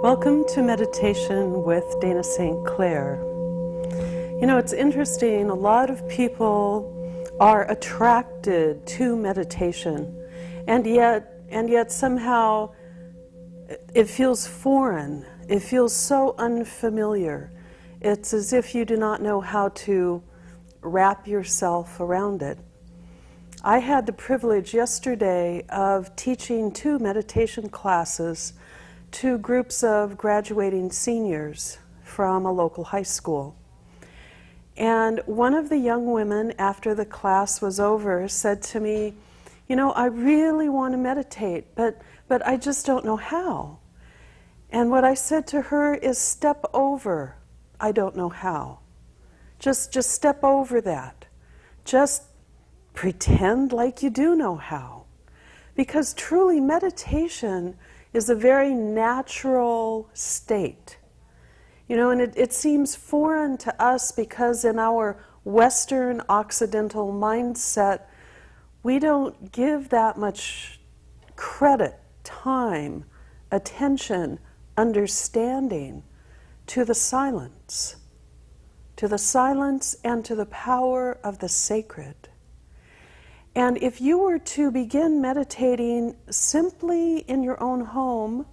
Welcome to Meditation with Dana St. Clair. You know, it's interesting, a lot of people are attracted to meditation, and yet somehow it feels foreign. It feels so unfamiliar. It's as if you do not know how to wrap yourself around it. I had the privilege yesterday of teaching 2 meditation classes to groups of graduating seniors from a local high school. And one of the young women, after the class was over, said to me, you know, I really want to meditate, but I just don't know how. And what I said to her is, step over, I don't know how. Just step over that. Just pretend like you do know how. Because truly meditation is a very natural state. You know, and it seems foreign to us because in our Western Occidental mindset, we don't give that much credit, time, attention, understanding to the silence and to the power of the sacred. And if you were to begin meditating simply in your own home,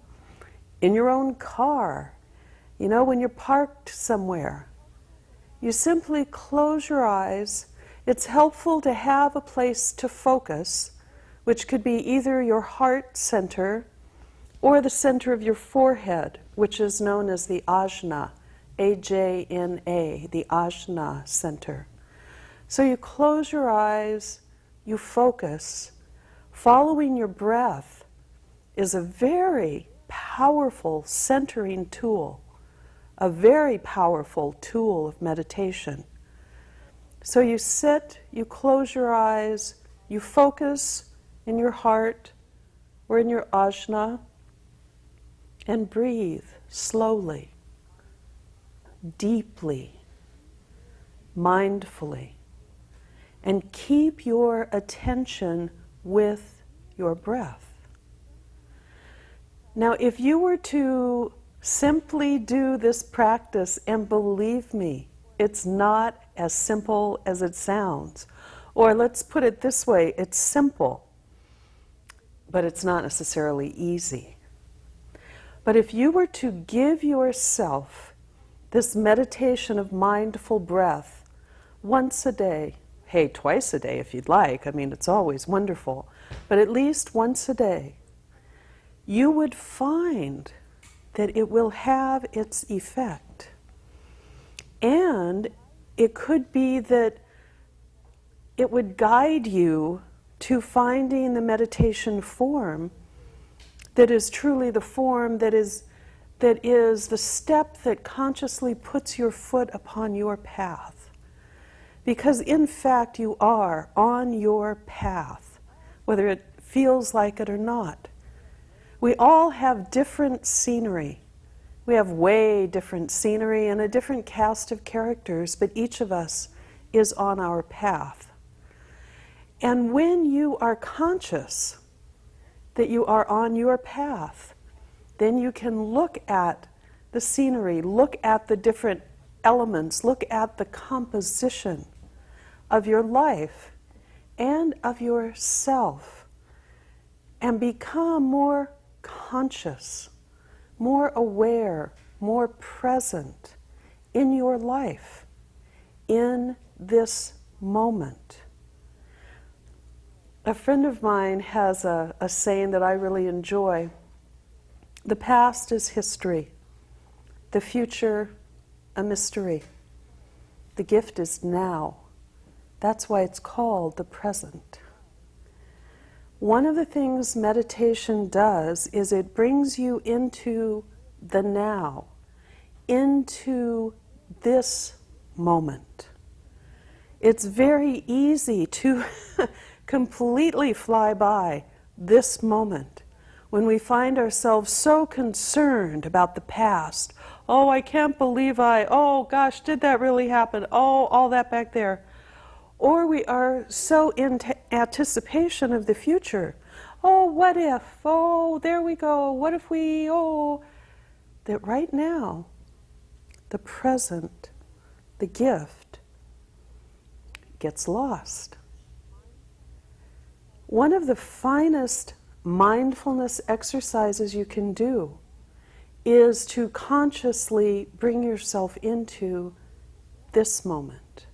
in your own car, you know, when you're parked somewhere, you simply close your eyes. It's helpful to have a place to focus, which could be either your heart center or the center of your forehead, which is known as the ajna, A-J-N-A, the ajna center. So you close your eyes, you focus. Following your breath is a very powerful centering tool, a very powerful tool of meditation. So you sit, you close your eyes, you focus in your heart or in your ajna, and breathe slowly, deeply, mindfully. And keep your attention with your breath. Now, if you were to simply do this practice, and believe me, it's not as simple as it sounds. Or let's put it this way, it's simple, but it's not necessarily easy. But if you were to give yourself this meditation of mindful breath once a day, hey, twice a day if you'd like, I mean, it's always wonderful, but at least once a day, you would find that it will have its effect. And it could be that it would guide you to finding the meditation form that is truly the form that is the step that consciously puts your foot upon your path. Because in fact you are on your path, whether it feels like it or not. We all have different scenery. We have way different scenery and a different cast of characters, but each of us is on our path. And when you are conscious that you are on your path, then you can look at the scenery, look at the different elements, look at the composition of your life and of yourself, and become more conscious, more aware, more present in your life, in this moment. A friend of mine has a saying that I really enjoy. The past is history, the future a mystery. The gift is now. That's why it's called the present. One of the things meditation does is it brings you into the now, into this moment. It's very easy to completely fly by this moment when we find ourselves so concerned about the past. Oh, I can't believe oh gosh, did that really happen? Oh, all that back there. Or we are so in anticipation of the future. Oh, what if? Oh, there we go. What if we, that right now, the present, the gift, gets lost. One of the finest mindfulness exercises you can do is to consciously bring yourself into this moment.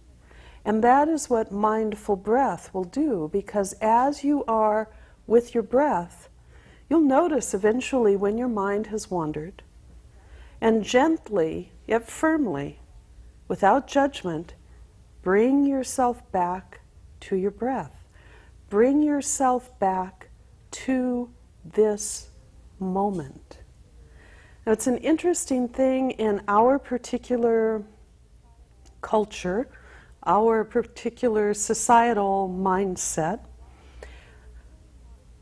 And that is what mindful breath will do, because as you are with your breath, you'll notice eventually when your mind has wandered, and gently, yet firmly, without judgment, bring yourself back to your breath. Bring yourself back to this moment. Now, it's an interesting thing in our particular culture, our particular societal mindset,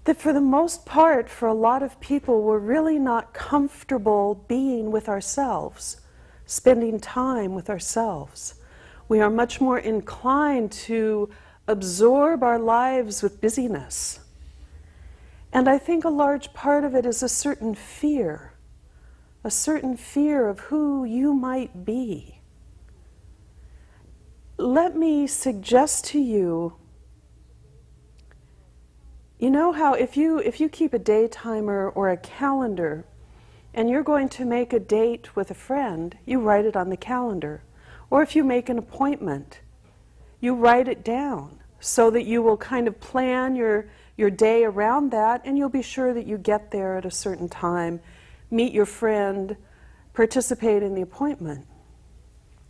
that for the most part, for a lot of people, we're really not comfortable being with ourselves, spending time with ourselves. We are much more inclined to absorb our lives with busyness. And I think a large part of it is a certain fear of who you might be. Let me suggest to you, you know how if you keep a day timer or a calendar and you're going to make a date with a friend, you write it on the calendar. Or if you make an appointment, you write it down so that you will kind of plan your day around that, and you'll be sure that you get there at a certain time, meet your friend, participate in the appointment.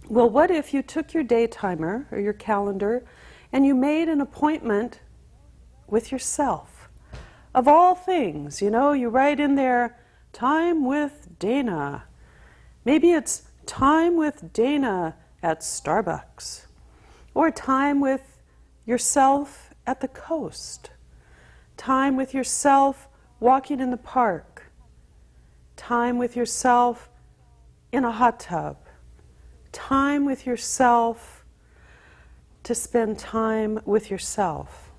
Well, what if you took your day timer or your calendar and you made an appointment with yourself? Of all things, you write in there, time with Dana. Maybe it's time with Dana at Starbucks, or time with yourself at the coast, time with yourself walking in the park, time with yourself in a hot tub, time with yourself to spend time with yourself.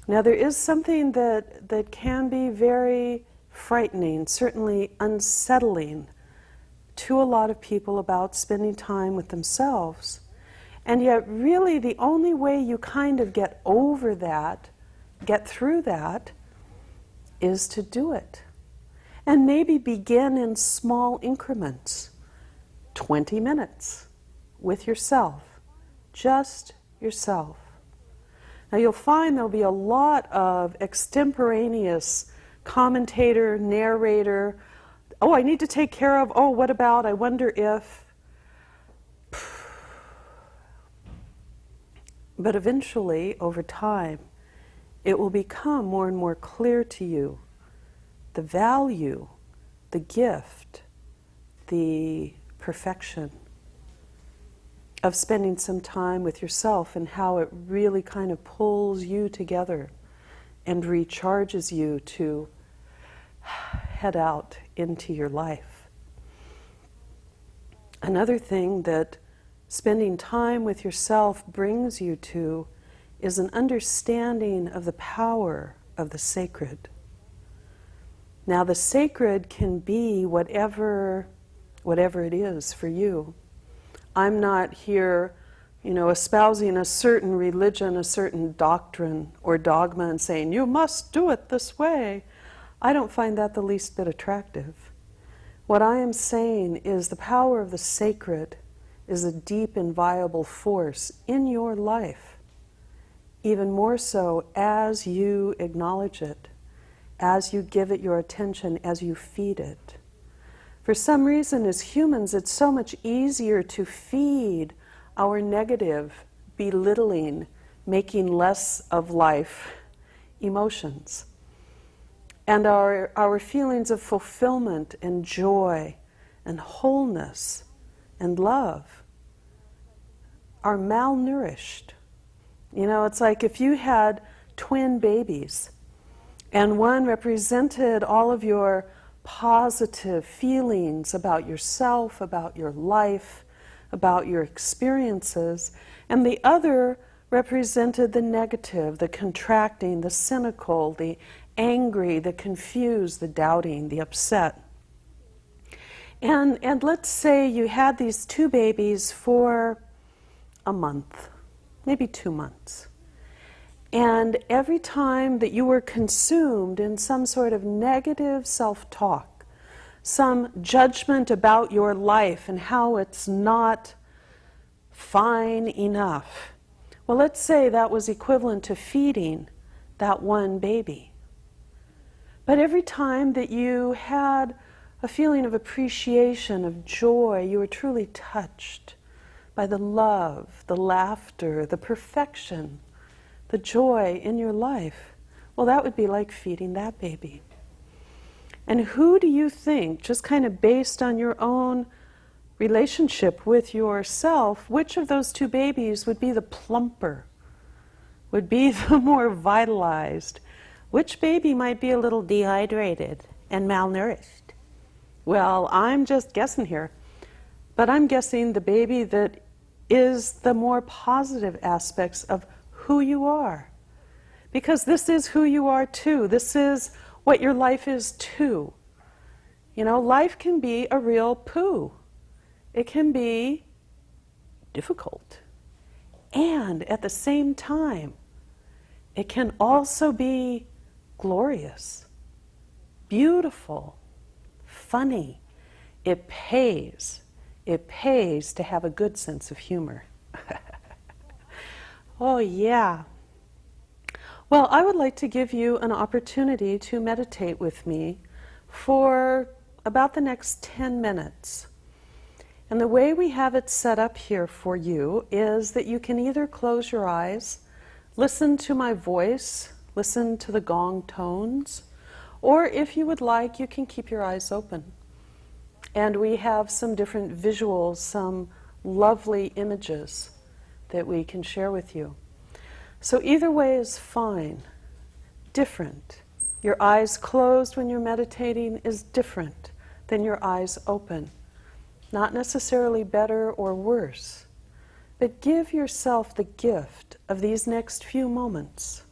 Now, there is something that can be very frightening, certainly unsettling to a lot of people about spending time with themselves. And yet, really, the only way you kind of get over that, get through that, is to do it. And maybe begin in small increments. 20 minutes with yourself, just yourself. Now you'll find there'll be a lot of extemporaneous commentator, narrator, oh, I need to take care of, oh, what about, I wonder if. But eventually, over time, it will become more and more clear to you the value, the gift, the perfection of spending some time with yourself, and how it really kind of pulls you together and recharges you to head out into your life. Another thing that spending time with yourself brings you to is an understanding of the power of the sacred. Now, the sacred can be whatever it is for you. I'm not here, espousing a certain religion, a certain doctrine or dogma and saying, you must do it this way. I don't find that the least bit attractive. What I am saying is the power of the sacred is a deep, inviolable force in your life, even more so as you acknowledge it, as you give it your attention, as you feed it. For some reason, as humans, it's so much easier to feed our negative, belittling, making less of life emotions. And our feelings of fulfillment and joy and wholeness and love are malnourished. It's like if you had twin babies and one represented all of your positive feelings about yourself, about your life, about your experiences, and the other represented the negative, the contracting, the cynical, the angry, the confused, the doubting, the upset. And let's say you had these two babies for a month, maybe 2 months. And every time that you were consumed in some sort of negative self-talk, some judgment about your life and how it's not fine enough, well, let's say that was equivalent to feeding that one baby. But every time that you had a feeling of appreciation, of joy, you were truly touched by the love, the laughter, the perfection, the joy in your life, well, that would be like feeding that baby. And who do you think, just kind of based on your own relationship with yourself, which of those two babies would be the plumper, would be the more vitalized? Which baby might be a little dehydrated and malnourished? Well, I'm just guessing here, but I'm guessing the baby that is the more positive aspects of who you are. Because this is who you are too. This is what your life is too. You know, life can be a real poo. It can be difficult. And at the same time, it can also be glorious, beautiful, funny. It pays. It pays to have a good sense of humor. Oh, yeah. Well, I would like to give you an opportunity to meditate with me for about the next 10 minutes. And the way we have it set up here for you is that you can either close your eyes, listen to my voice, listen to the gong tones, or if you would like, you can keep your eyes open. And we have some different visuals, some lovely images that we can share with you. So either way is fine, different. Your eyes closed when you're meditating is different than your eyes open. Not necessarily better or worse, but give yourself the gift of these next few moments.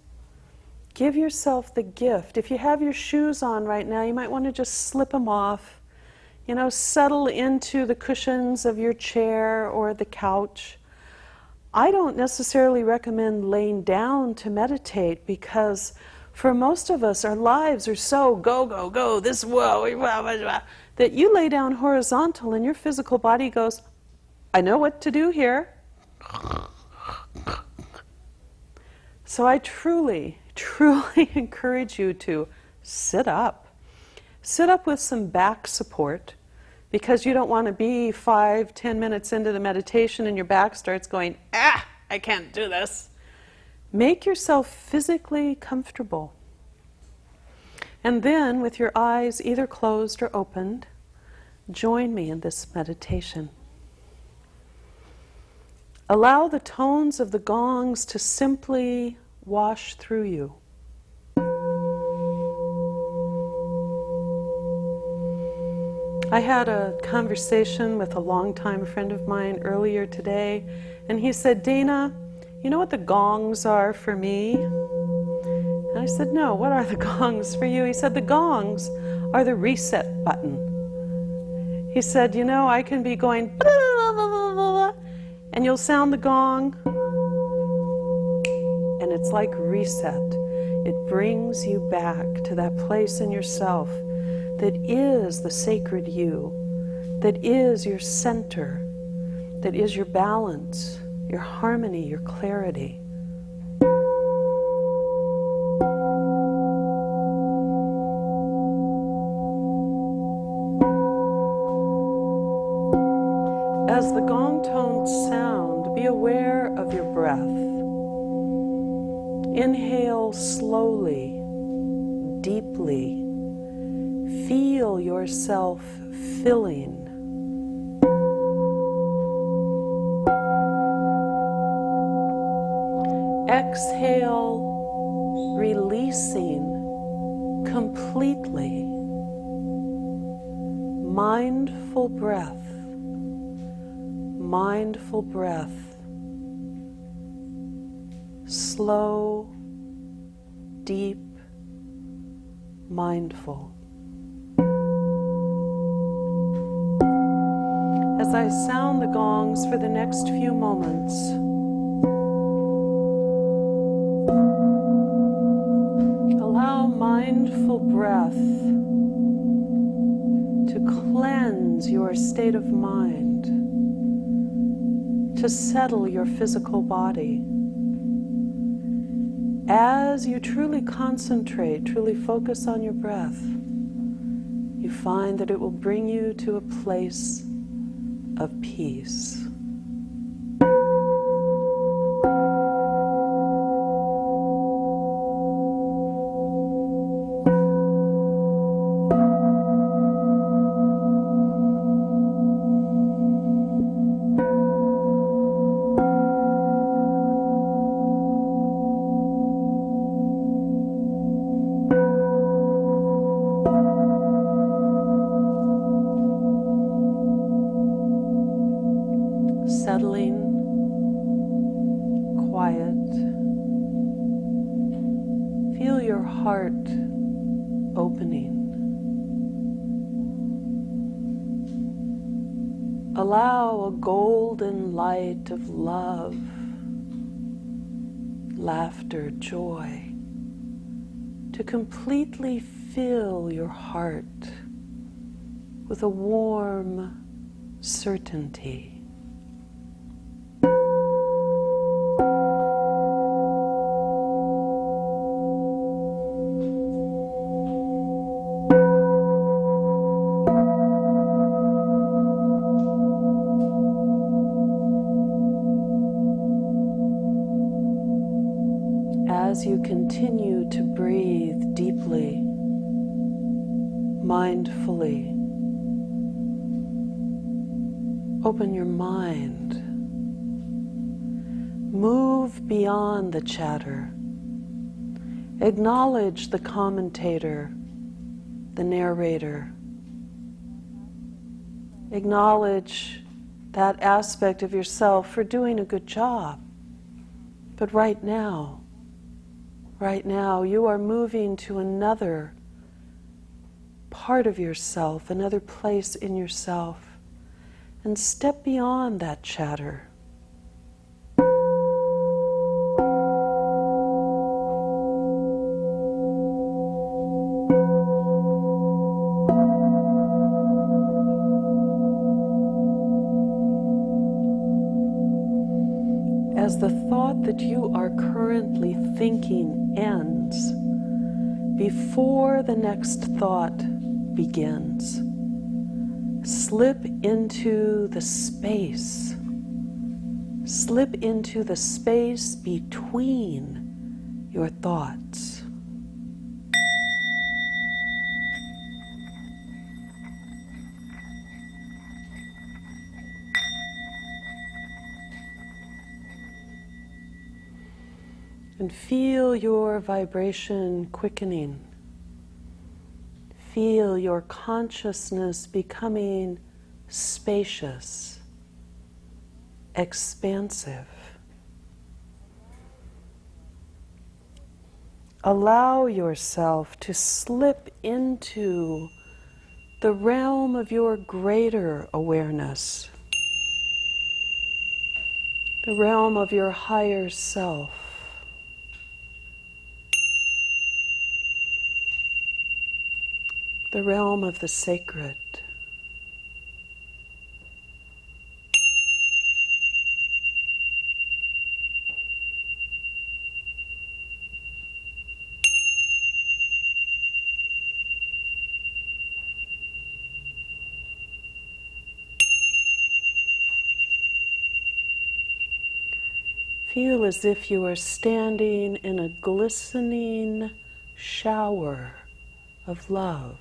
Give yourself the gift. If you have your shoes on right now, you might want to just slip them off. You know, settle into the cushions of your chair or the couch. I don't necessarily recommend laying down to meditate because for most of us, our lives are so go, go, go, this, whoa, that you lay down horizontal and your physical body goes, I know what to do here. So I truly, truly encourage you to sit up. Sit up with some back support, because you don't want to be 5-10 minutes into the meditation and your back starts going, I can't do this. Make yourself physically comfortable. And then, with your eyes either closed or opened, join me in this meditation. Allow the tones of the gongs to simply wash through you. I had a conversation with a longtime friend of mine earlier today, and he said, Dana, you know what the gongs are for me? And I said, no, what are the gongs for you? He said, the gongs are the reset button. He said, you know, I can be going, and you'll sound the gong, and it's like reset. It brings you back to that place in yourself that is the sacred you, that is your center, that is your balance, your harmony, your clarity. As the gong tones sound, be aware of your breath. Inhale slowly, deeply. Feel yourself filling. Exhale, releasing completely. Mindful breath. Mindful breath. Slow, deep, mindful. As I sound the gongs for the next few moments, allow mindful breath to cleanse your state of mind, to settle your physical body. As you truly concentrate, truly focus on your breath, you find that it will bring you to a place of peace. Settling, quiet. Feel your heart opening. Allow a golden light of love, laughter, joy to completely fill your heart with a warm certainty. As you continue to breathe deeply, mindfully, open your mind. Move beyond the chatter. Acknowledge the commentator, the narrator. Acknowledge that aspect of yourself for doing a good job. But right now, you are moving to another part of yourself, another place in yourself, and step beyond that chatter. As the thought that you are currently thinking ends, before the next thought begins, slip into the space. Slip into the space between your thoughts. And feel your vibration quickening. Feel your consciousness becoming spacious, expansive. Allow yourself to slip into the realm of your greater awareness, the realm of your higher self. The realm of the sacred. Feel as if you are standing in a glistening shower of love.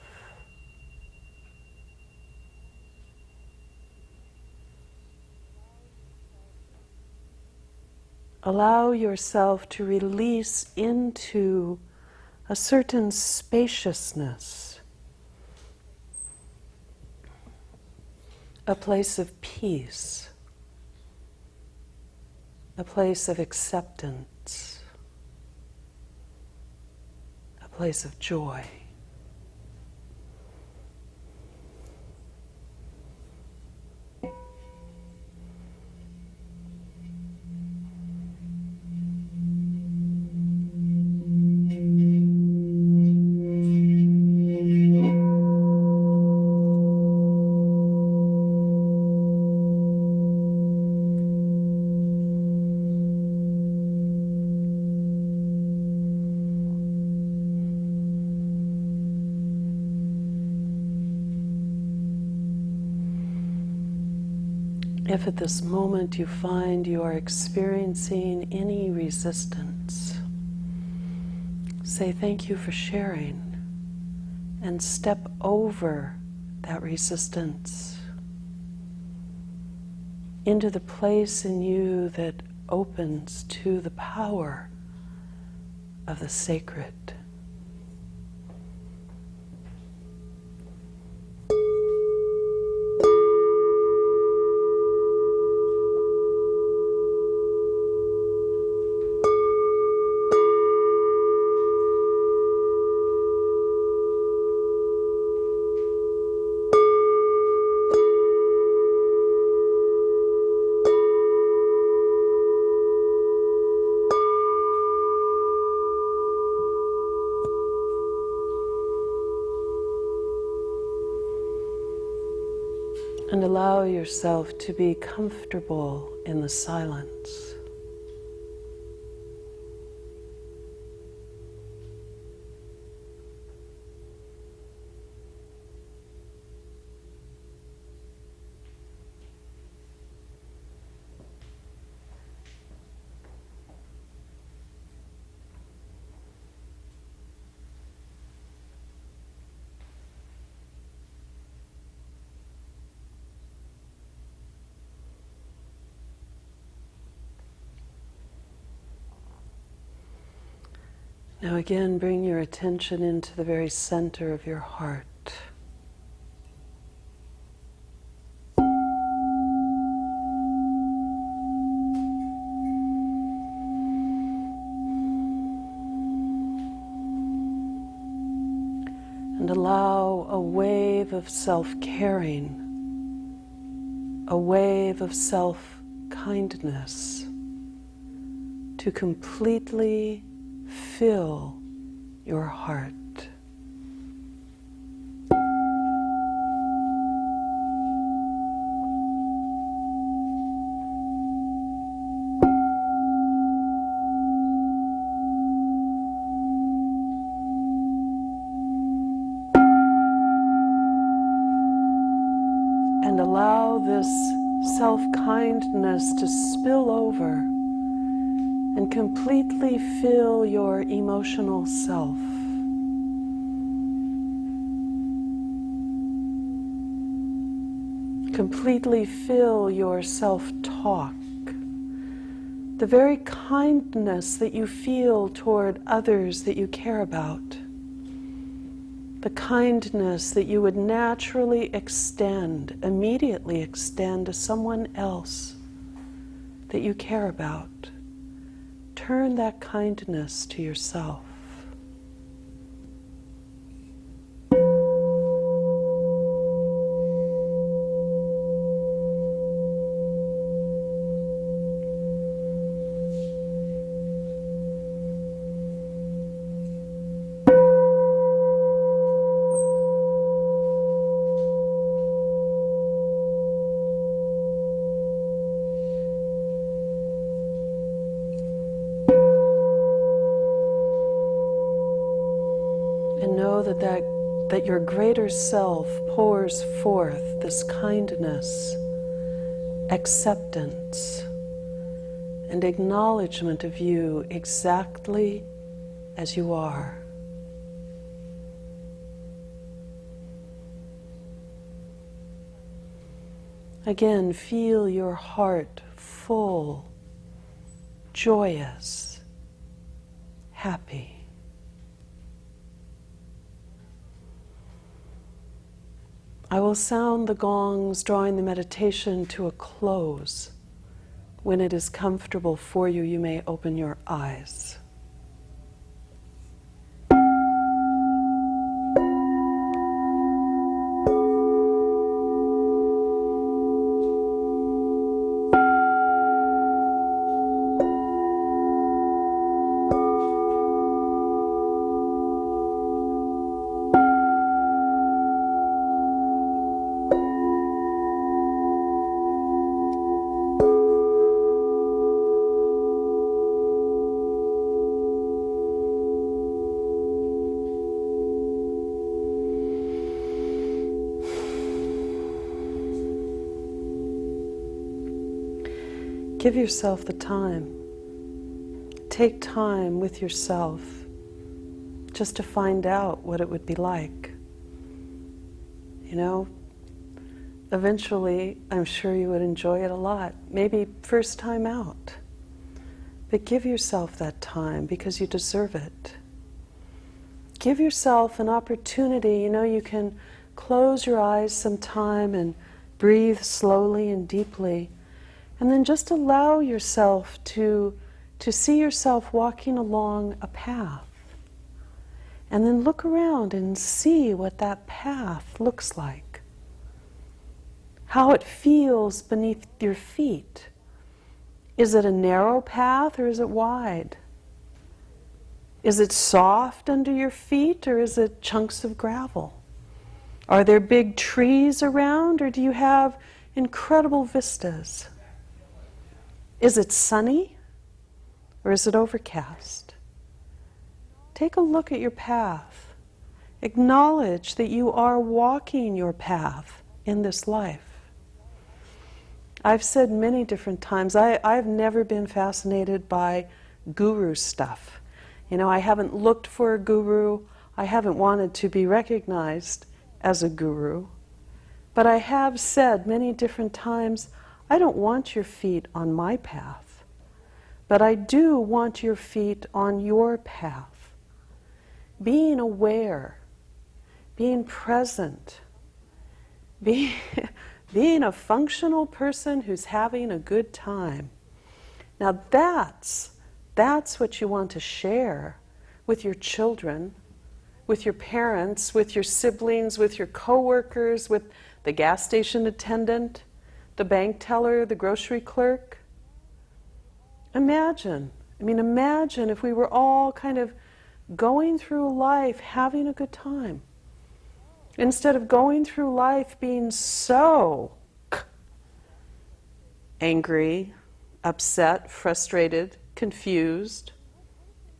Allow yourself to release into a certain spaciousness, a place of peace, a place of acceptance, a place of joy. If at this moment you find you are experiencing any resistance, say thank you for sharing and step over that resistance into the place in you that opens to the power of the sacred. And allow yourself to be comfortable in the silence. Now again, bring your attention into the very center of your heart. And allow a wave of self-caring, a wave of self-kindness to completely fill your heart. And allow this self-kindness to spill over and completely fill your emotional self. Completely fill your self-talk. The very kindness that you feel toward others that you care about. The kindness that you would naturally extend, immediately extend to someone else that you care about. Turn that kindness to yourself. And know that your greater self pours forth this kindness, acceptance, and acknowledgement of you exactly as you are. Again, feel your heart full, joyous, happy. I will sound the gongs, drawing the meditation to a close. When it is comfortable for you, you may open your eyes. Give yourself the time. Take time with yourself just to find out what it would be like. You know, eventually, I'm sure you would enjoy it a lot. Maybe first time out. But give yourself that time because you deserve it. Give yourself an opportunity. You know, you can close your eyes sometime and breathe slowly and deeply. And then just allow yourself to see yourself walking along a path. And then look around and see what that path looks like. How it feels beneath your feet. Is it a narrow path or is it wide? Is it soft under your feet or is it chunks of gravel? Are there big trees around or do you have incredible vistas? Is it sunny or is it overcast? Take a look at your path. Acknowledge that you are walking your path in this life. I've said many different times, I've never been fascinated by guru stuff. You know, I haven't looked for a guru. I haven't wanted to be recognized as a guru. But I have said many different times, I don't want your feet on my path. But I do want your feet on your path. Being aware, being present, being a functional person who's having a good time. Now that's what you want to share with your children, with your parents, with your siblings, with your coworkers, with the gas station attendant, the bank teller, the grocery clerk. Imagine if we were all kind of going through life having a good time. Instead of going through life being so angry, upset, frustrated, confused,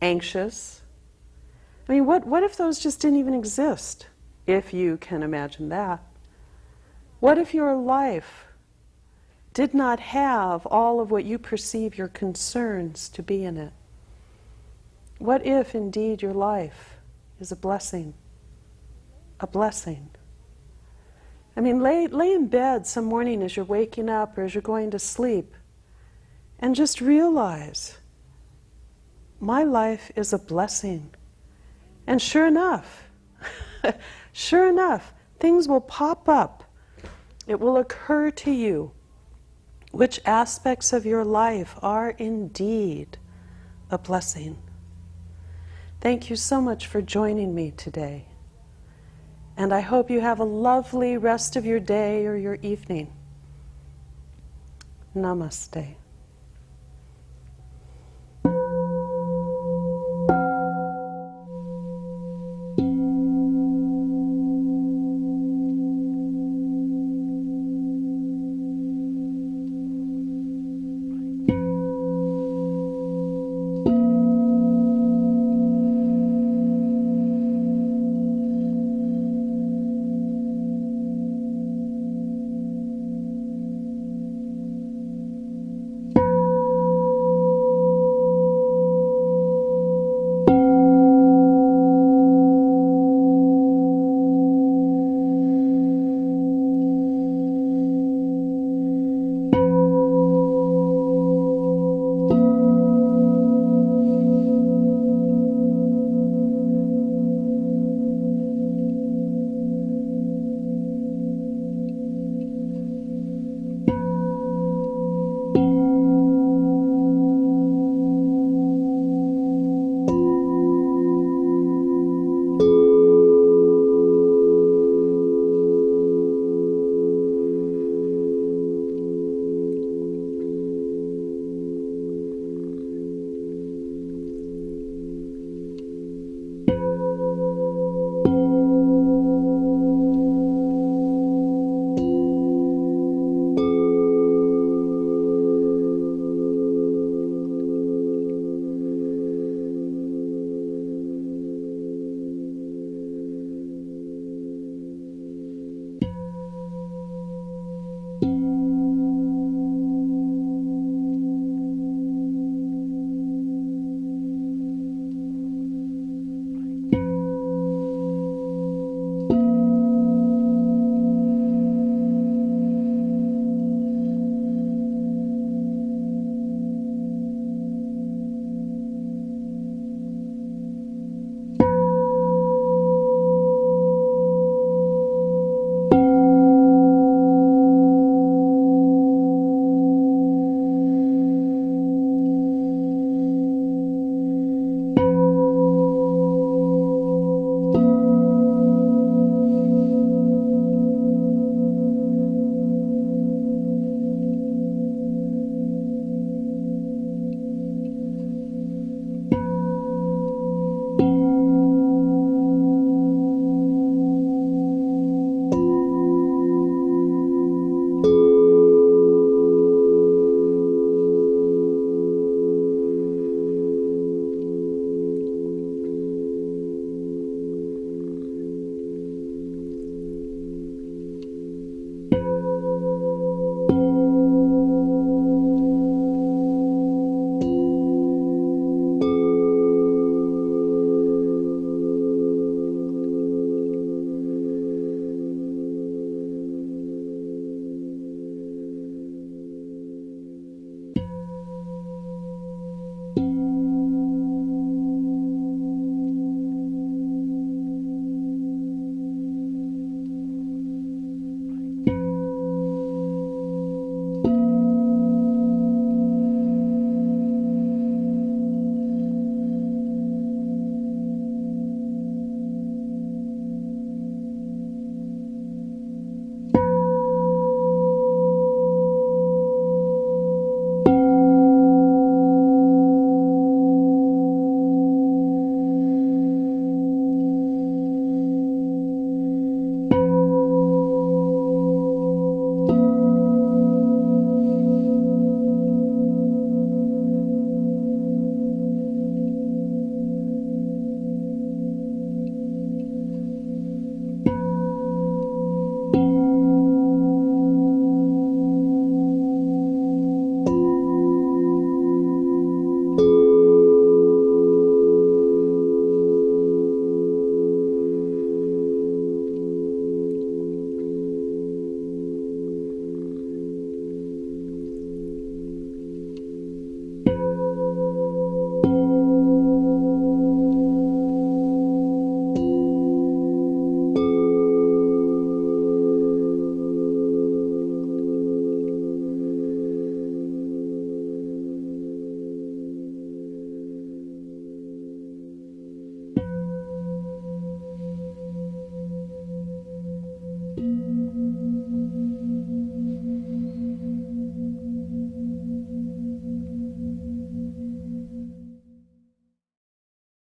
anxious. I mean, what if those just didn't even exist? If you can imagine that. What if your life did not have all of what you perceive your concerns to be in it? What if indeed your life is a blessing? A blessing. I mean, lay in bed some morning as you're waking up or as you're going to sleep and just realize, my life is a blessing. And sure enough, things will pop up. It will occur to you which aspects of your life are indeed a blessing. Thank you so much for joining me today. And I hope you have a lovely rest of your day or your evening. Namaste.